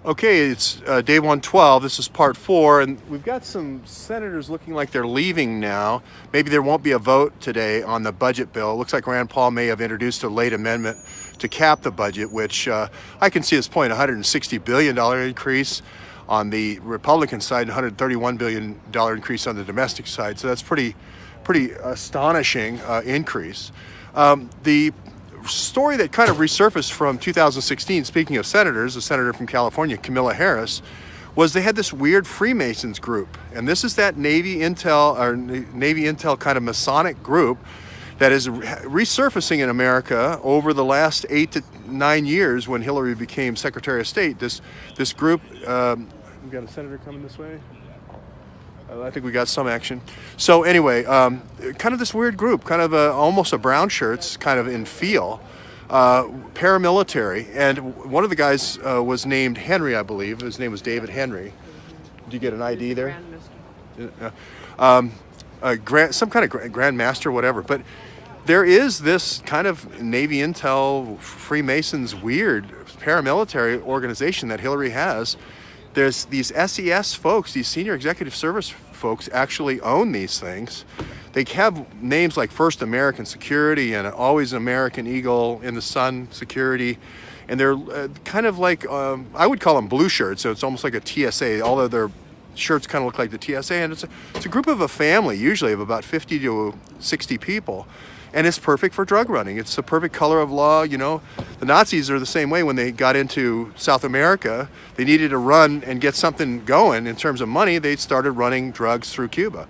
Okay, it's day 112. This is part 4, and we've got some senators looking like they're leaving now. Maybe there won't be a vote today on the budget bill. It looks like Rand Paul may have introduced a late amendment to cap the budget, which I can see his point, $160 billion increase on the Republican side, $131 billion increase on the domestic side. So that's pretty astonishing increase. The story that kind of resurfaced from 2016, speaking of senators, a senator from California, Kamilla Harris, was they had this weird Freemasons group. And this is that Navy Intel kind of Masonic group that is resurfacing in America over the last 8 to 9 years when Hillary became Secretary of State. This group, we've got a senator coming this way. I think we got some action. So anyway, kind of this weird group, kind of almost a brown shirts kind of in feel, paramilitary. And one of the guys was named Henry, I believe. His name was David Henry. Did you get an ID there? Some kind of Grand Master, whatever. But there is this kind of Navy Intel Freemasons weird paramilitary organization that Hillary has. There's these SES folks, these senior executive service folks actually own these things. They have names like First American Security and Always American Eagle in the Sun Security. And they're kind of like, I would call them blue shirts. So it's almost like a TSA, although their shirts kind of look like the TSA. And it's a group of a family, usually of about 50 to 60 people. And it's perfect for drug running. It's the perfect color of law. You know, the Nazis are the same way. When they got into South America, they needed to run and get something going in terms of money. They started running drugs through Cuba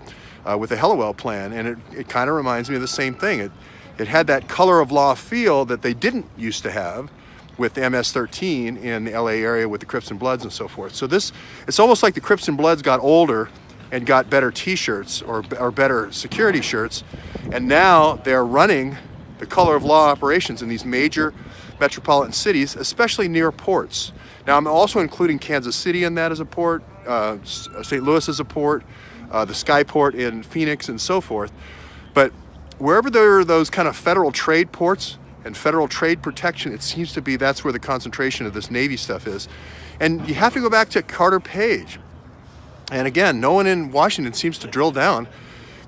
with the Hellawell plan. And it kind of reminds me of the same thing. It had that color of law feel that they didn't used to have with MS-13 in the LA area with the Crips and Bloods and so forth. So it's almost like the Crips and Bloods got older and got better t-shirts or better security shirts. And now they're running the color of law operations in these major metropolitan cities, especially near ports. Now, I'm also including Kansas City in that as a port, St. Louis as a port, the Skyport in Phoenix and so forth. But wherever there are those kind of federal trade ports and federal trade protection, it seems to be that's where the concentration of this Navy stuff is. And you have to go back to Carter Page. And again, no one in Washington seems to drill down.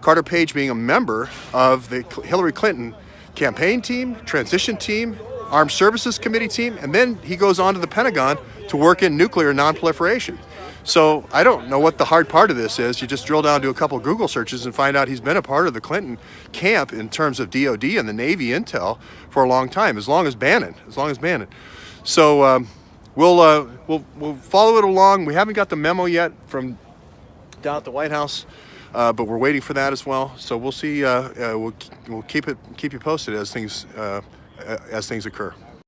Carter Page being a member of the Hillary Clinton campaign team, transition team, Armed Services Committee team, and then he goes on to the Pentagon to work in nuclear nonproliferation. So I don't know what the hard part of this is. You just drill down to a couple Google searches and find out he's been a part of the Clinton camp in terms of DOD and the Navy intel for a long time, as long as Bannon. So we'll follow it along. We haven't got the memo yet from down at the White House, but we're waiting for that as well. So we'll see. We'll keep you posted as things occur.